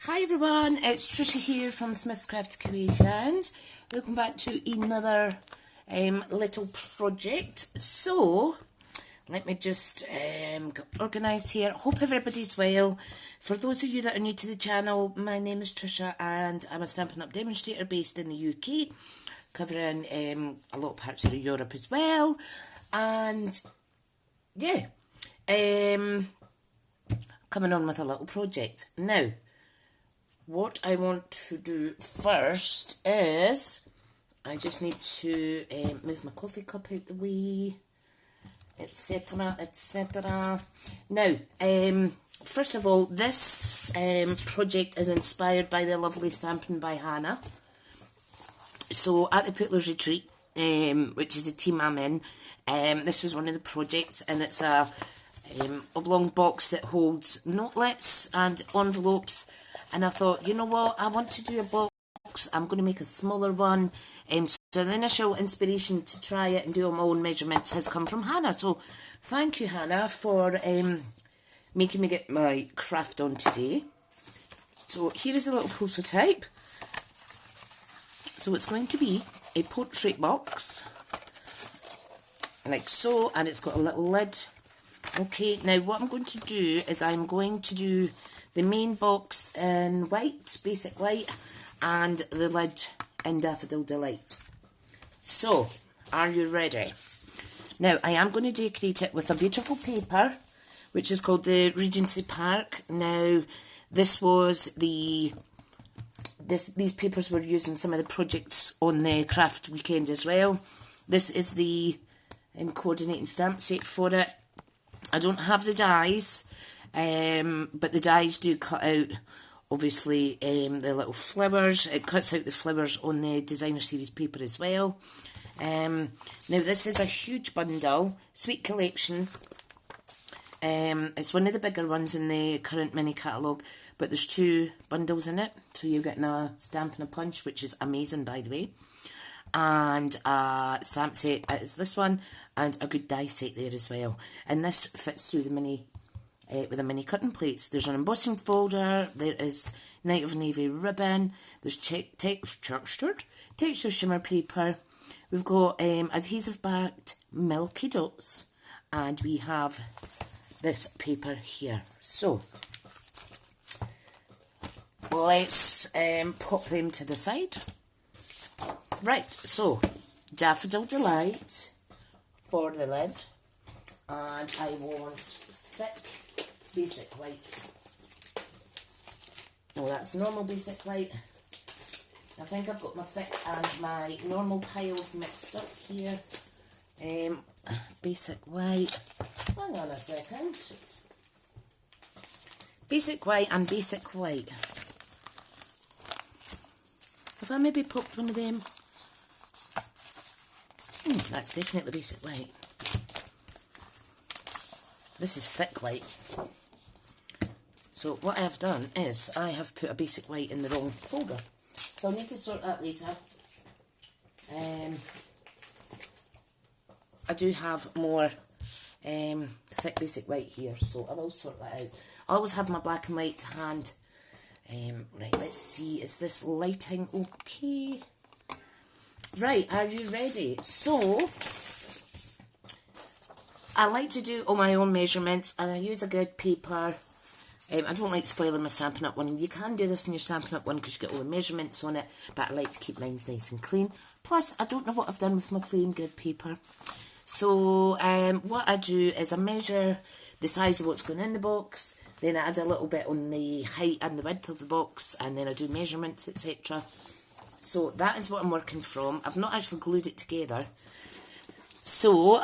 Hi everyone, it's Tricia here from Smith's Craft Creations. Welcome back to another little project. So, let me just get organised here. Hope everybody's well. For those of you that are new to the channel, my name is Tricia and I'm a Stampin' Up demonstrator based in the UK, covering a lot of parts of Europe as well. And yeah, coming on with a little project. Now, what I want to do first is, I just need to move my coffee cup out the way, etc, etc. Now, first of all, this project is inspired by the lovely Stampin by Hannah. So, at the Putler's Retreat, which is a team I'm in, this was one of the projects, and it's a oblong box that holds notelets and envelopes. And I thought, you know what, I want to do a box, I'm going to make a smaller one. So the initial inspiration to try it and do my own measurements has come from Hannah. So thank you, Hannah, for making me get my craft on today. So here is a little prototype. So it's going to be a portrait box, like so, and it's got a little lid. Okay, now what I'm going to do is I'm going to do the main box in white, basic white, and the lid in Daffodil Delight. So, are you ready? Now, I am going to decorate it with a beautiful paper, which is called the Recency Park. Now, this was these papers were used in some of the projects on the craft weekend as well. This is the coordinating stamp set for it. I don't have the dies, but the dies do cut out, obviously, the little flowers. It cuts out the flowers on the designer series paper as well. Now this is a huge bundle, sweet collection. It's one of the bigger ones in the current mini catalogue, but there's two bundles in it, so you're getting a stamp and a punch, which is amazing, by the way. And a stamp set is this one, and a good die set there as well. And this fits through the mini with the mini cutting plates. There's an embossing folder, there is Night of Navy ribbon, there's texture shimmer paper, we've got adhesive backed milky dots, and we have this paper here. So let's pop them to the side. Right, so Daffodil Delight for the lid, and I want thick basic white. No, that's normal basic white. I think I've got my thick and my normal piles mixed up here. Basic white. Hang on a second. Basic white and basic white. Have I maybe popped one of them? That's definitely basic white. This is thick white. So what I have done is I have put a basic white in the wrong folder. So I'll need to sort that later. I do have more thick basic white here, so I will sort that out. I always have my black and white to hand. Right, let's see, is this lighting okay? Right, are you ready? So, I like to do all my own measurements, and I use a grid paper. I don't like spoiling my Stampin' Up one. You can do this in your Stampin' Up one because you get all the measurements on it, but I like to keep mine nice and clean. Plus, I don't know what I've done with my plain grid paper. So, what I do is I measure the size of what's going in the box, then I add a little bit on the height and the width of the box, and then I do measurements, etc. So, that is what I'm working from. I've not actually glued it together. So,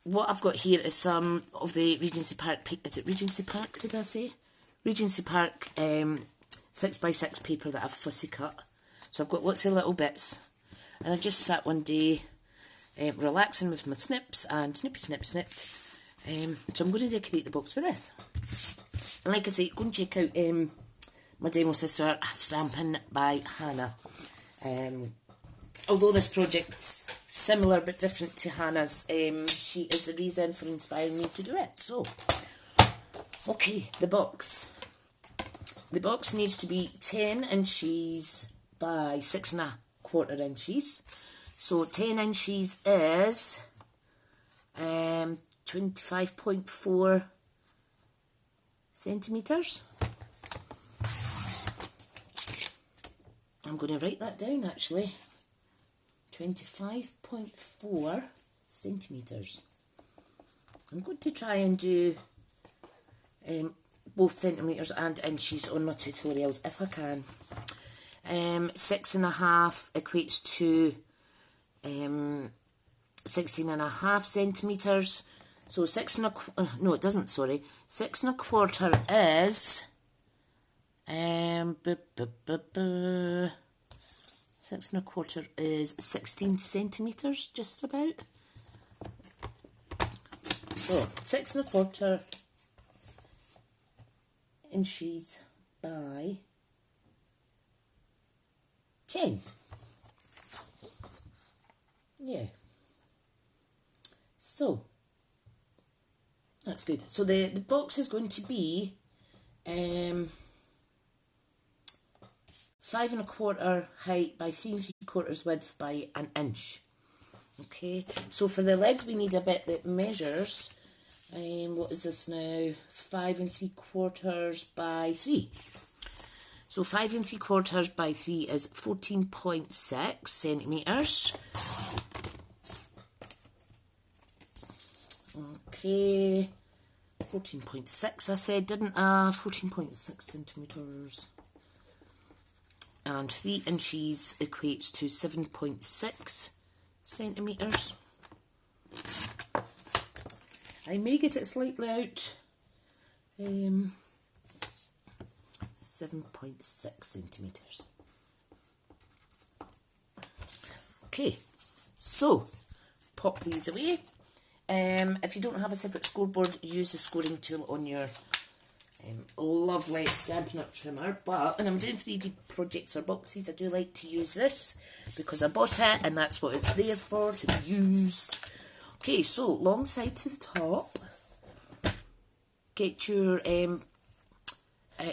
what I've got here is some of the Recency Park, is it Recency Park, did I say? Recency Park 6x6 paper that I've fussy cut. So I've got lots of little bits. And I just sat one day relaxing with my snips and snippy snip snipped. So I'm going to decorate the box with this. And like I say, go and check out my demo sister, Stampin' by Hannah. Although this project's similar but different to Hannah's, she is the reason for inspiring me to do it. So, okay, the box. the box needs to be 10 inches by 6¼ inches. So 10 inches is 25.4 centimetres. I'm going to write that down actually. 25.4 centimetres. I'm going to try and do both centimetres and inches on my tutorials if I can. 6½ equates to 16½ centimetres. So 6¼ it doesn't, sorry. 6¼ is 6¼ is 16 centimetres, just about. So 6¼ inches by 10. Yeah. So that's good. So the box is going to be 5¼ height by 3¾ width by an inch. Okay, so for the lid we need a bit that measures, what is this now, 5¾ by 3. So 5¾ by 3 is 14.6 centimetres. Okay, 14.6 I said, didn't I? 14.6 centimetres. And 3 inches equates to 7.6 centimetres. I may get it slightly out. 7.6 centimetres. Okay, so pop these away. If you don't have a separate scoreboard, use the scoring tool on your lovely Stampin' Up trimmer. But when I'm doing 3D projects or boxes, I do like to use this because I bought it and that's what it's there for, to be used. Okay, so long side to the top. Get your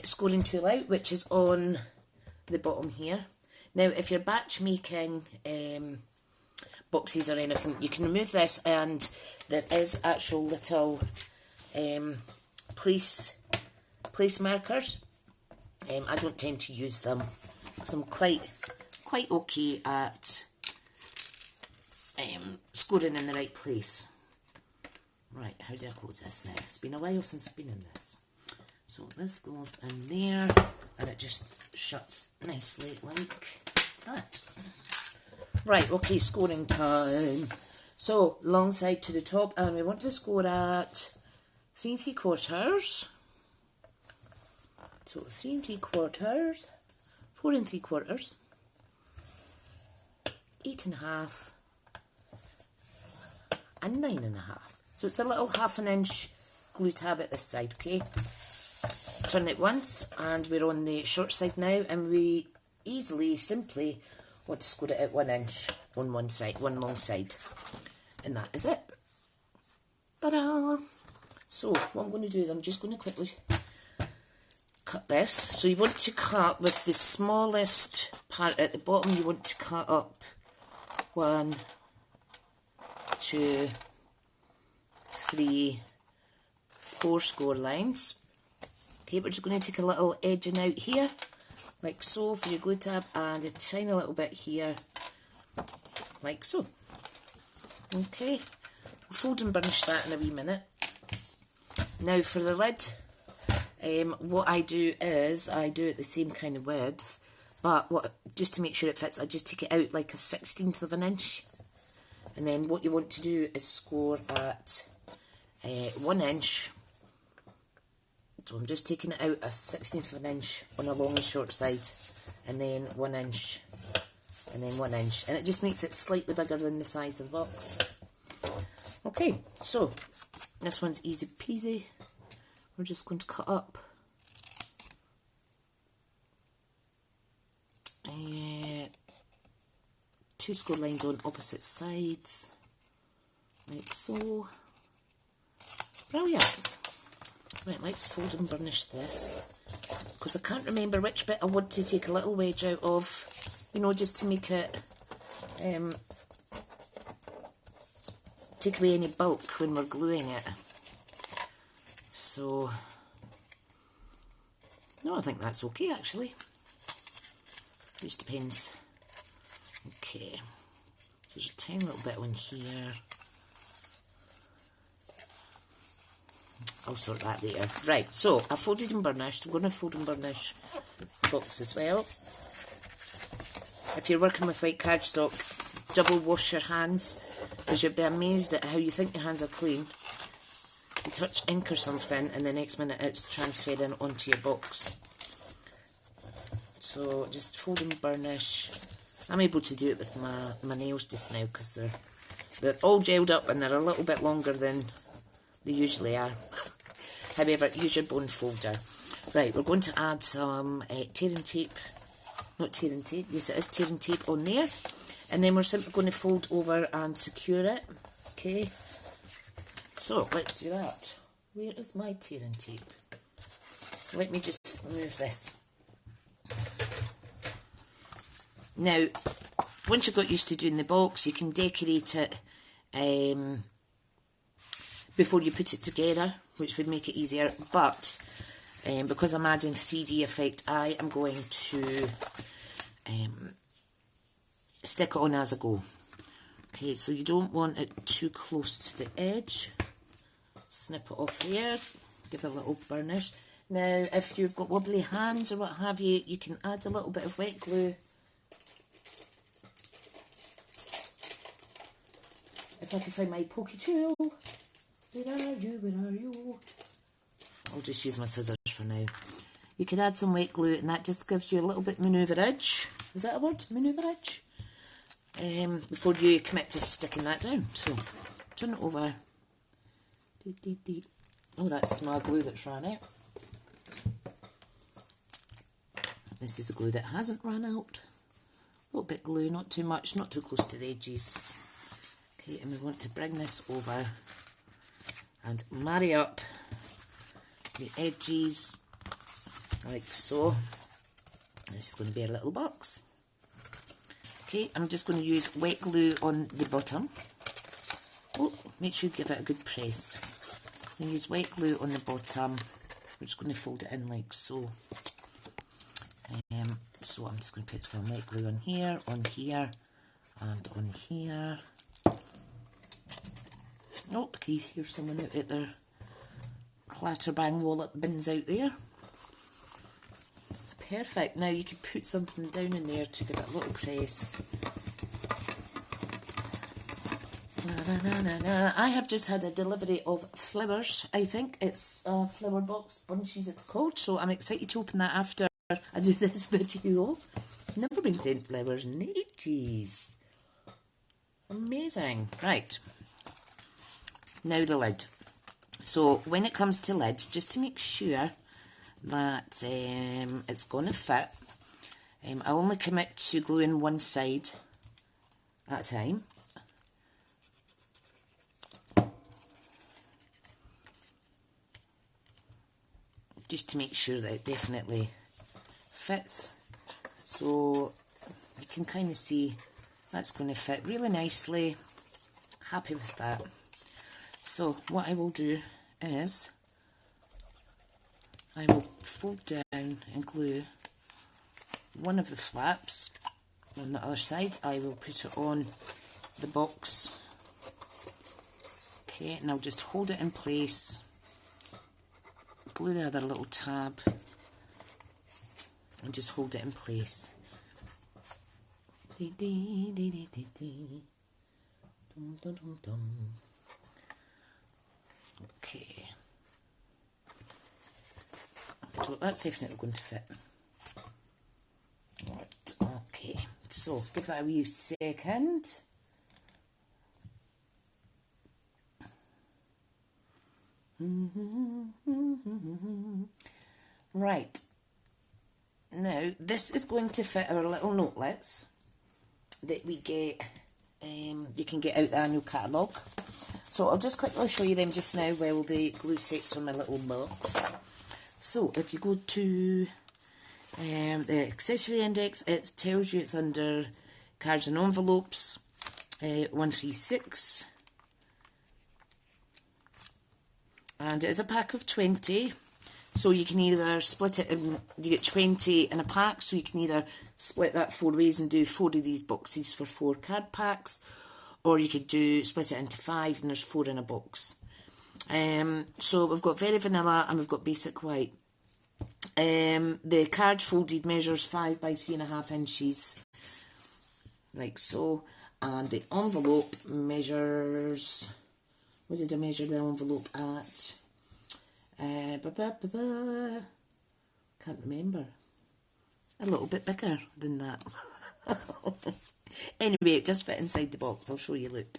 scoring tool out, which is on the bottom here. Now, if you're batch making boxes or anything, you can remove this, and there is actual little place markers. I don't tend to use them because I'm quite okay at scoring in the right place. Right, how do I close this now? It's been a while since I've been in this. So this goes in there and it just shuts nicely like that. Right, okay, scoring time. So long side to the top, and we want to score at 3¾ So 3¾ 4¾ 8½ and 9½. So it's a little ½ inch glue tab at this side, okay? Turn it once and we're on the short side now, and we simply want to score it at 1 inch on one side, one long side. And that is it. Ta-da! So what I'm going to do is I'm just going to quickly cut this. So you want to cut with the smallest part at the bottom. You want to cut up 1, 2, 3, 4 score lines. Okay, we're just going to take a little edging out here, like so, for your glue tab, and a tiny little bit here, like so. Okay, we'll fold and burnish that in a wee minute. Now for the lid, what I do is I do it the same kind of width, but just to make sure it fits, I just take it out like a 1/16 of an inch. And then what you want to do is score at 1 inch. So I'm just taking it out a 1/16 of an inch on a long and short side, and then 1 inch, and then 1 inch, and it just makes it slightly bigger than the size of the box. Okay, so this one's easy peasy. We're just going to cut up 2 score lines on opposite sides, like so. Brilliant. Right, let's fold and burnish this. because I can't remember which bit I want to take a little wedge out of, you know, just to make it take away any bulk when we're gluing it. So no, I think that's okay actually. Just depends. Okay, so there's a tiny little bit on here. I'll sort that later. Right, so I folded and burnished. I'm going to fold and burnish the box as well. If you're working with white cardstock, double wash your hands, because you'll be amazed at how you think your hands are clean. You touch ink or something and the next minute it's transferring onto your box. So just fold and burnish. I'm able to do it with my nails just now because they're all gelled up and they're a little bit longer than they usually are. However, use your bone folder. Right, we're going to add some tearing tape. Not tearing tape, yes it is tearing tape on there. And then we're simply going to fold over and secure it. Okay, so let's do that. Where is my tearing tape? Let me just move this. Now, once you've got used to doing the box, you can decorate it before you put it together, which would make it easier. But because I'm adding 3D effect, I am going to stick it on as I go. Okay, so you don't want it too close to the edge. Snip it off there, give it a little burnish. Now, if you've got wobbly hands or what have you, you can add a little bit of wet glue. If I can find my pokey tool. Where are you? Where are you? I'll just use my scissors for now. You could add some wet glue and that just gives you a little bit manoeuvrage. Is that a word? Manoeuvrage? Before you commit to sticking that down. So, turn it over. Oh, that's my glue that's ran out. This is a glue that hasn't run out. A little bit glue, not too much, not too close to the edges. Okay, and we want to bring this over and marry up the edges like so. This is going to be a little box. Okay, I'm just going to use wet glue on the bottom. Oh, make sure you give it a good press. And use wet glue on the bottom. We're just going to fold it in like so. So I'm just going to put some wet glue on here, and on here. Oh, okay, here's someone out at their clatterbang wallet bins out there. Perfect. Now you can put something down in there to give it a little press. I have just had a delivery of flowers. I think it's a flower box bunches it's called, so I'm excited to open that after I do this video. Never been sent flowers in ages. Amazing. Right. Now the lid. So when it comes to lids, just to make sure that it's going to fit, I only commit to gluing one side at a time. Just to make sure that it definitely fits. So you can kind of see that's going to fit really nicely. Happy with that. So what I will do is I will fold down and glue one of the flaps. On the other side I will put it on the box. Okay, and I'll just hold it in place. Glue the other little tab and just hold it in place. Okay, so that's definitely going to fit. Right, okay, so give that a wee second. Right, now this is going to fit our little notelets that we get, you can get out the annual catalogue. So I'll just quickly show you them just now while the glue sets on my little box. So if you go to the accessory index, it tells you it's under cards and envelopes, 136, and it is a pack of 20. So you can either split it in, you get 20 in a pack, so you can either split that 4 ways and do 4 of these boxes for 4 card packs, or you could split it into 5 and there's 4 in a box. So we've got very vanilla and we've got basic white. The card folded measures 5 by 3.5 inches, like so, and the envelope measures, what did I measure the envelope at? Can't remember. A little bit bigger than that. Anyway, it does fit inside the box. I'll show you, look.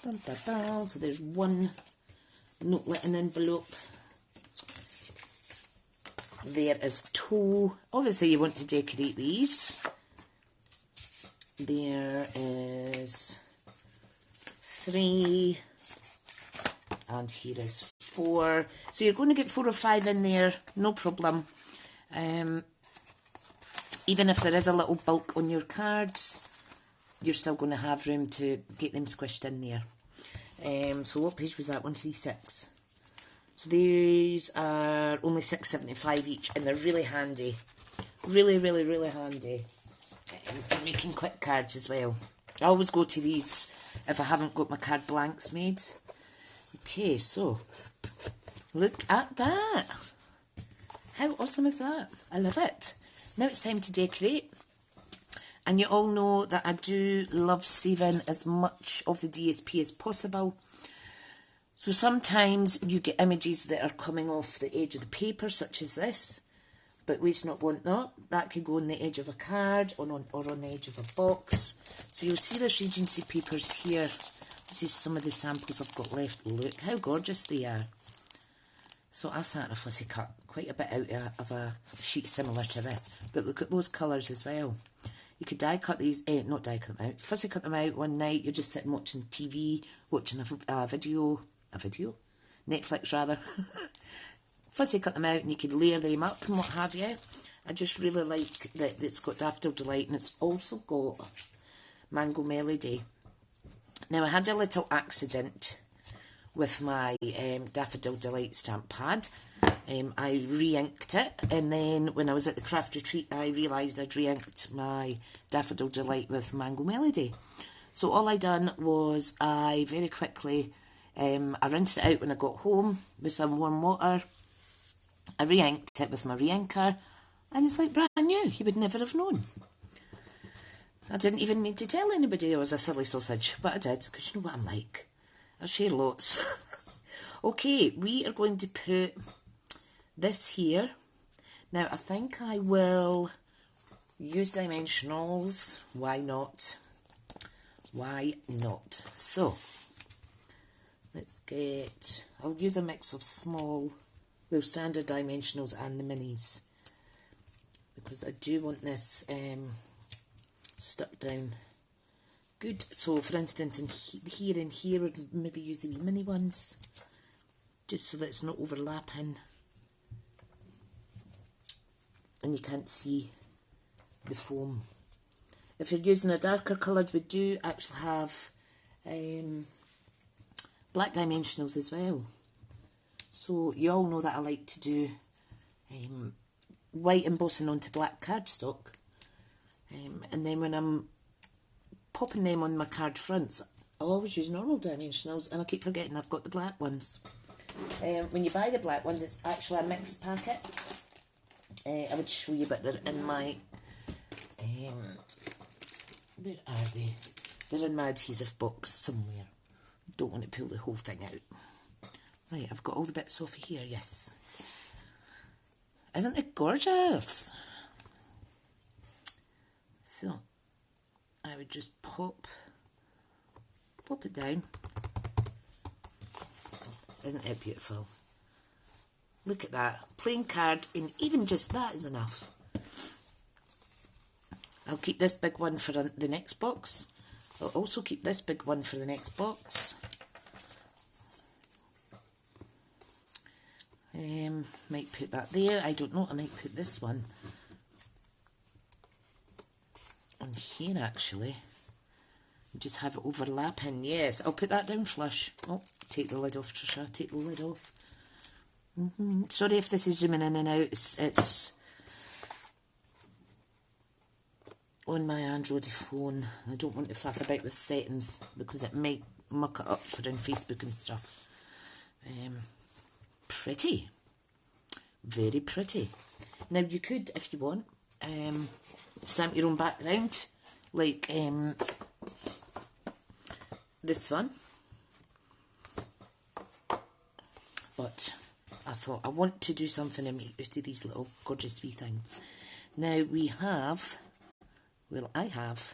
Dun, dun, dun. So there's one Notelet envelope. There is 2. Obviously you want to decorate these. There is 3. And here is 4. So you're going to get 4 or 5 in there, no problem. Even if there is a little bulk on your cards, you're still going to have room to get them squished in there. So what page was that? 136. So these are only $6.75 each, and they're really handy. Really, really, really handy. For making quick cards as well. I always go to these if I haven't got my card blanks made. Okay, so look at that. How awesome is that? I love it. Now it's time to decorate. And you all know that I do love saving as much of the DSP as possible. So sometimes you get images that are coming off the edge of the paper, such as this. But we not want that. That could go on the edge of a card or on the edge of a box. So you'll see there's Recency papers here. This is some of the samples I've got left. Look how gorgeous they are. So I sat a fussy cut quite a bit out of a sheet similar to this. But look at those colours as well. You could die cut these, not die cut them out, fussy cut them out one night. You're just sitting watching TV, watching a video, Netflix rather. Fussy cut them out and you could layer them up and what have you. I just really like that it's got Daffodil Delight and it's also got Mango Melody. Now I had a little accident with my Daffodil Delight stamp pad. I re-inked it, and then when I was at the craft retreat I realised I'd re-inked my Daffodil Delight with Mango Melody. So all I done was I very quickly, I rinsed it out when I got home with some warm water. I re-inked it with my re-inker, and it's like brand new. You would never have known. I didn't even need to tell anybody I was a silly sausage, but I did, because you know what I'm like. I share lots. Okay, we are going to put this here. Now, I think I will use dimensionals. Why not? Why not? So, let's get... I'll use a mix of small, well, standard dimensionals and the minis, because I do want this stuck down good. So, for instance, in here and here, I'd maybe use the wee mini ones, just so that it's not overlapping and you can't see the foam. If you're using a darker colour, we do actually have black dimensionals as well. So you all know that I like to do white embossing onto black cardstock, and then when I'm popping them on my card fronts, I always use normal dimensionals, and I keep forgetting I've got the black ones. When you buy the black ones, it's actually a mixed packet. I would show you, but they're in my, where are they? They're in my adhesive box somewhere. Don't want to pull the whole thing out. Right, I've got all the bits off of here, yes. Isn't it gorgeous? So, I would just pop it down. Isn't it beautiful? Look at that. Plain card, and even just that is enough. I'll keep this big one for the next box. I'll also keep this big one for the next box. Might put that there. I don't know. I might put this one on here actually. Just have it overlapping. Yes, I'll put that down flush. Oh, take the lid off, Tricia. Take the lid off. Sorry if this is zooming in and out. It's on my Android phone. I don't want to faff about with settings because it might muck it up for on Facebook and stuff. Pretty. Very pretty. Now you could, if you want, stamp your own background, like this one. But I thought I want to do something and make use of these little gorgeous wee things. Now we have, well, I have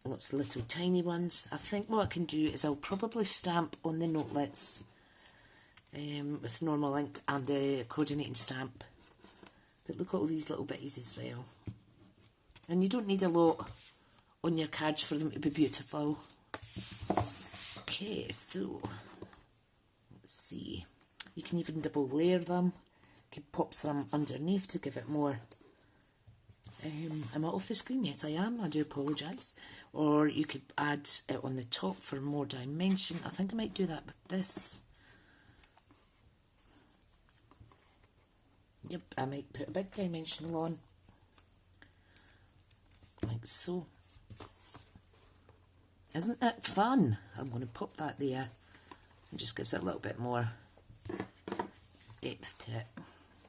lots of little tiny ones. I think what I can do is I'll probably stamp on the notelets with normal ink and the coordinating stamp. But look at all these little bitties as well. And you don't need a lot on your cards for them to be beautiful. Okay, so let's see. You can even double layer them. You can pop some underneath to give it more. Am I off the screen? Yes, I am. I do apologise. Or you could add it on the top for more dimension. I think I might do that with this. Yep, I might put a big dimensional on. Like so. Isn't it fun? I'm going to pop that there. It just gives it a little bit more depth to it.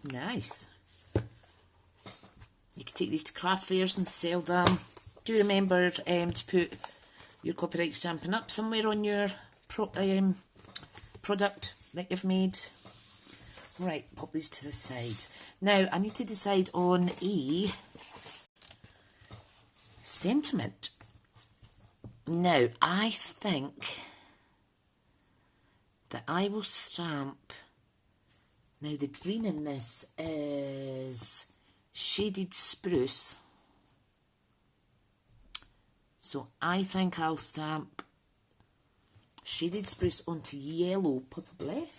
Nice. You can take these to craft fairs and sell them. Do remember to put your copyright stamping up somewhere on your product that you've made. Right, pop these to the side. Now, I need to decide on a sentiment. Now, I think that I will stamp. Now, the green in this is shaded spruce. So, I think I'll stamp shaded spruce onto yellow, possibly.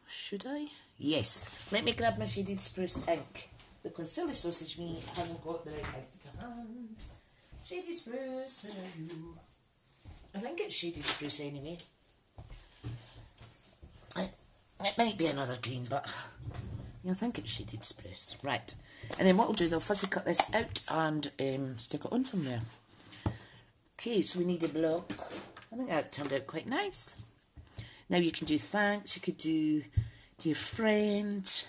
Should I? Yes. Let me grab my shaded spruce ink because silly sausage me hasn't got the right ink to hand. Shaded spruce, where are you? I think it's shaded spruce anyway. It might be another green, but yeah, I think it's shaded spruce. Right. And then what I'll do is I'll fussy cut this out and stick it on somewhere. Okay, so we need a block. I think that's turned out quite nice. Now you can do thanks, you could do dear friend,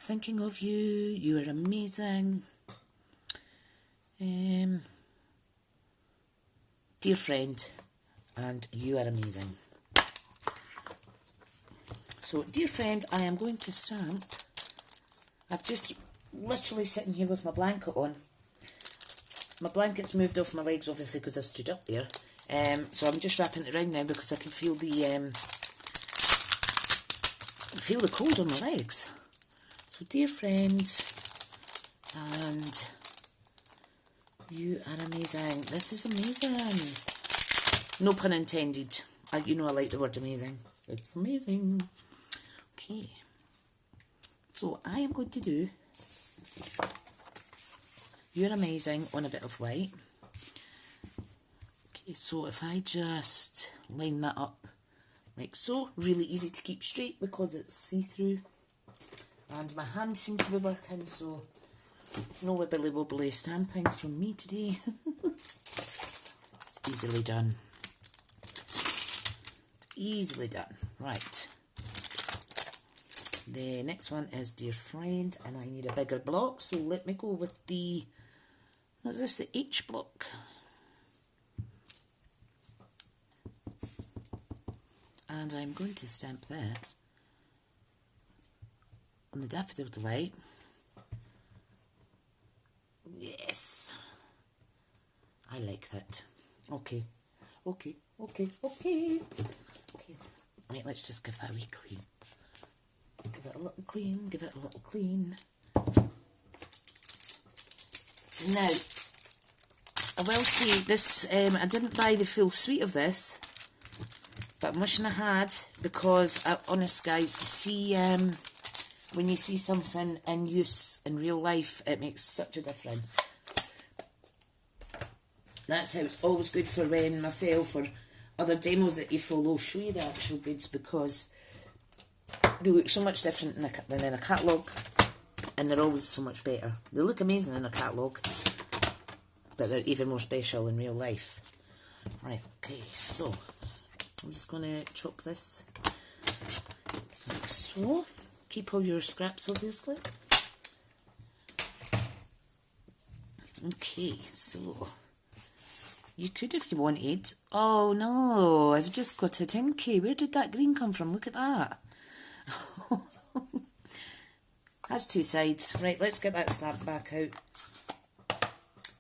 thinking of you, you are amazing. Dear friend, and you are amazing. So, dear friend, I am going to stamp. I've just literally sitting here with my blanket on. My blanket's moved off my legs, obviously, because I stood up there. So I'm just wrapping it around now because I can feel the cold on my legs. So, dear friend, and you are amazing. This is amazing. No pun intended. You know I like the word amazing. It's amazing. Okay. So I am going to do you're amazing on a bit of white. Okay, so if I just line that up like so, really easy to keep straight because it's see-through. And my hands seem to be working, so no wibbly wobbly stamping from me today. It's easily done. Easily done. Right. The next one is dear friend, and I need a bigger block, so let me go with the, what is this, the H block. And I'm going to stamp that on the daffodil delight. Yes, I like that. Okay. Right, let's just give that a wee clean. Give it a little clean, give it a little clean. Now, I will say this, I didn't buy the full suite of this. But I'm wishing I had, because, honest guys, see, when you see something in use in real life, it makes such a difference. That's how it's always good for when myself or other demos that you follow show you the actual goods, because they look so much different than in a catalogue, and they're always so much better. They look amazing in a catalogue, but they're even more special in real life. Right, okay, so I'm just going to chop this like so. Keep all your scraps, obviously. Okay, so you could if you wanted. Oh no, I've just got it inky. Where did that green come from? Look at that. Has two sides. Right, let's get that stamp back out.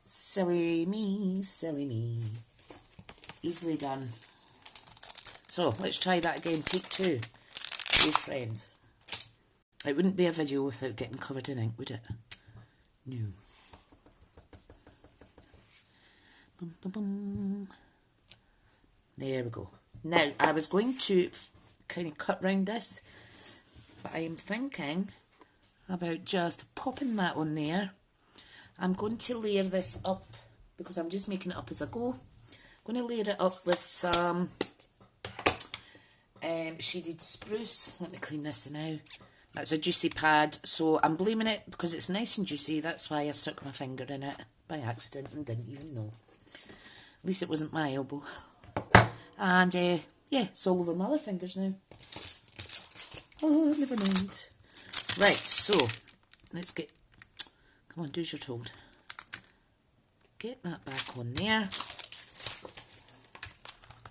Silly me, silly me. Easily done. So, let's try that again. Take two. Dear friend. It wouldn't be a video without getting covered in ink, would it? No. Bum, bum, bum. There we go. Now, I was going to kind of cut round this, but I am thinking about just popping that on there. I'm going to layer this up, because I'm just making it up as I go. I'm going to layer it up with some shaded spruce. Let me clean this now. That's a juicy pad, so I'm blaming it because it's nice and juicy. That's why I stuck my finger in it by accident and didn't even know. At least it wasn't my elbow. And yeah, it's all over my other fingers now. Oh, never mind. Right, so let's get, come on, do as you're told. Get that back on there.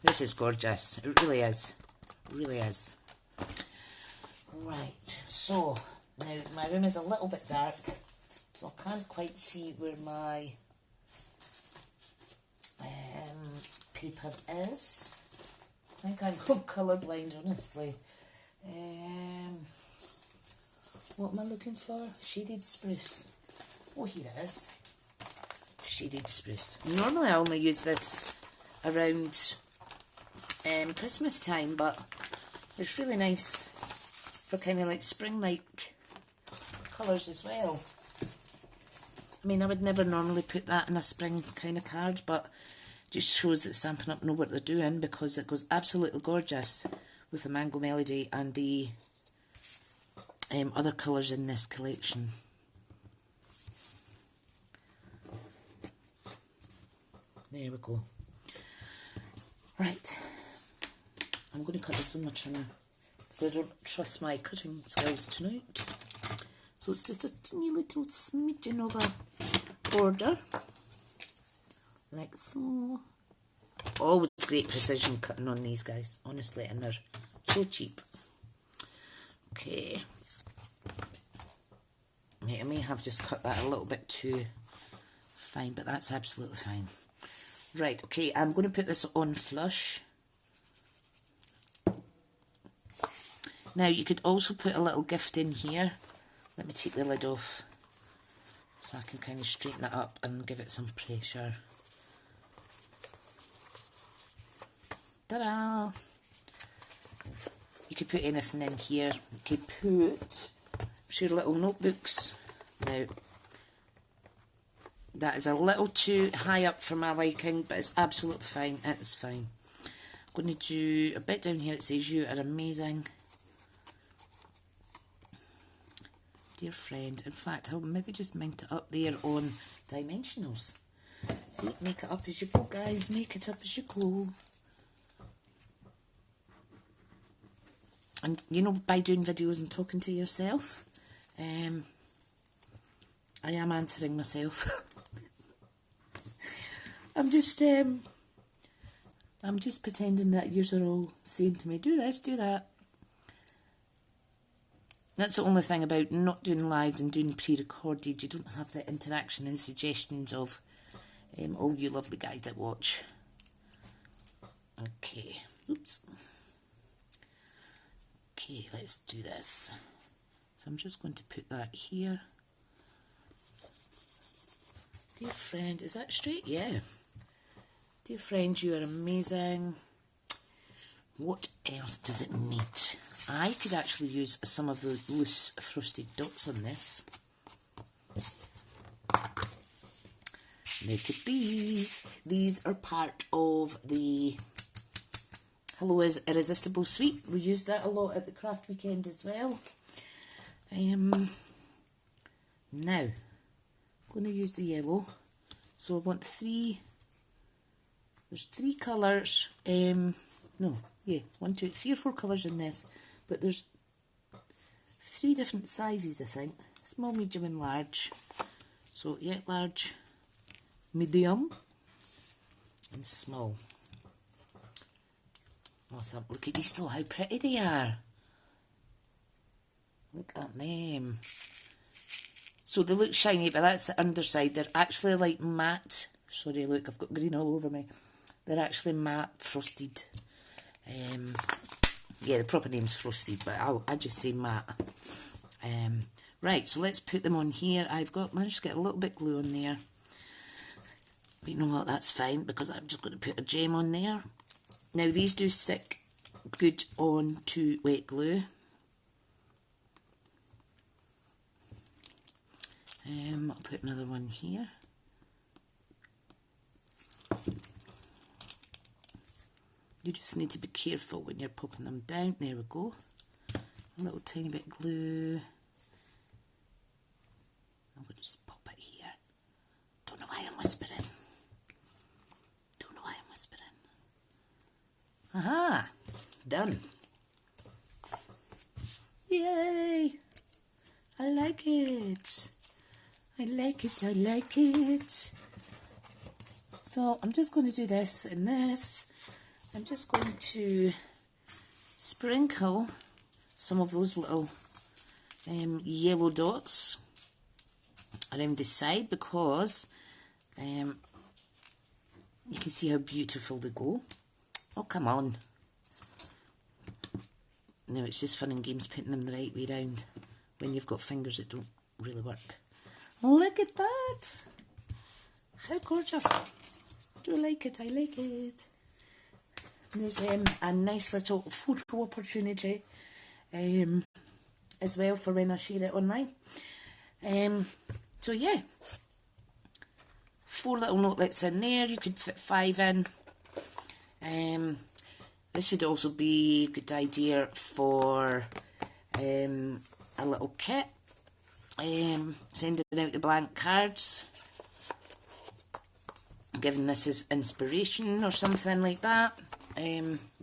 This is gorgeous. It really is. It really is. Right, so now my room is a little bit dark, so I can't quite see where my paper is. I think I'm colourblind, honestly. What am I looking for? Shaded spruce. Oh, here it is. Shaded spruce. Normally I only use this around Christmas time, but it's really nice for kind of like spring-like colours as well. I mean, I would never normally put that in a spring kind of card, but just shows that Stampin' Up know what they're doing, because it goes absolutely gorgeous with the Mango Melody and the other colours in this collection. There we go. Right, I'm going to cut this on my trimmer, because I don't trust my cutting skills tonight. So it's just a teeny little smidgen of a border, like so. Always great precision cutting on these guys, honestly, and they're so cheap. Okay. I may have just cut that a little bit too fine, but that's absolutely fine. Right, okay, I'm going to put this on flush. Now, you could also put a little gift in here. Let me take the lid off so I can kind of straighten it up and give it some pressure. Ta-da! You could put anything in here. You could put your little notebooks. Now, that is a little too high up for my liking, but it's absolutely fine. It's fine. I'm going to do a bit down here. It says, "You are amazing, dear friend." In fact, I'll maybe just mount it up there on dimensionals. See, make it up as you go, guys. Make it up as you go. And, you know, by doing videos and talking to yourself, I am answering myself. I'm just pretending that yous are all saying to me, do this, do that. That's the only thing about not doing live and doing pre-recorded. You don't have the interaction and suggestions of all you lovely guys that watch. Okay, oops. Okay, let's do this. So I'm just going to put that here. Dear friend, is that straight? Yeah. Dear friend, you are amazing. What else does it need? I could actually use some of the loose frosted dots on this. Look at these. These are part of the Hello is Irresistible Suite. We used that a lot at the craft weekend as well. Now, I'm going to use the yellow. So I want there's 3 colours. No, yeah, 1, 2, 3 or 4 colours in this. But there's 3 different sizes, I think. Small, medium and large. So, yeah, large, medium and small. Awesome. Look at these though, how pretty they are. Look at them. So they look shiny, but that's the underside. They're actually like matte. Sorry, look, I've got green all over me. They're actually matte frosted. Yeah, the proper name's frosted, but I just say matte. Right, so let's put them on here. I've managed to get a little bit glue on there. But you know what, that's fine, because I'm just going to put a gem on there. Now, these do stick good on to wet glue. I'll put another one here. You just need to be careful when you're popping them down. There we go. A little tiny bit of glue. I'm going to just pop it here. Don't know why I'm whispering. Don't know why I'm whispering. Aha! Done. Yay! I like it. I like it, I like it. So I'm just going to do this and this. I'm just going to sprinkle some of those little yellow dots around the side, because you can see how beautiful they go. Oh, come on. No, it's just fun and games putting them the right way round when you've got fingers that don't really work. Look at that! How gorgeous! Do you like it? I like it. And there's a nice little photo opportunity as well for when I share it online. So yeah, 4 little notelets in there. You could fit 5 in. This would also be a good idea for a little kit. Sending out the blank cards, giving this as inspiration or something like that.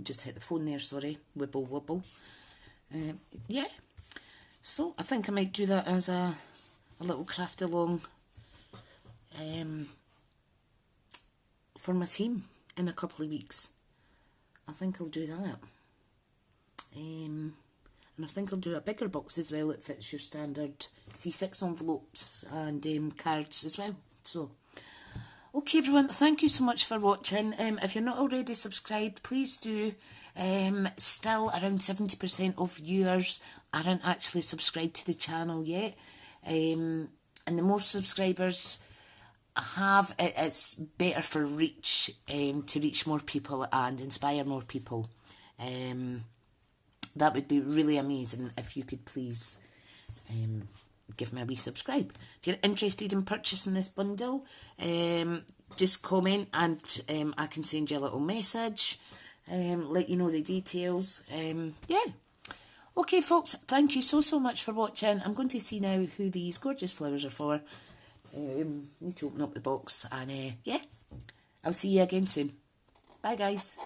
Just hit the phone there, sorry, wibble wobble. Yeah, so I think I might do that as a little craft along for my team in a couple of weeks. I think I'll do that. And I think I'll do a bigger box as well that fits your standard C6 envelopes and cards as well. So, okay everyone, thank you so much for watching. If you're not already subscribed, please do. Still around 70% of viewers aren't actually subscribed to the channel yet. And the more subscribers I have, it's better for reach, to reach more people and inspire more people. That would be really amazing if you could please give me a wee subscribe. If you're interested in purchasing this bundle, just comment and I can send you a little message, let you know the details. Yeah. Okay folks, thank you so much for watching. I'm going to see now who these gorgeous flowers are for. Need to open up the box and yeah, I'll see you again soon. Bye guys.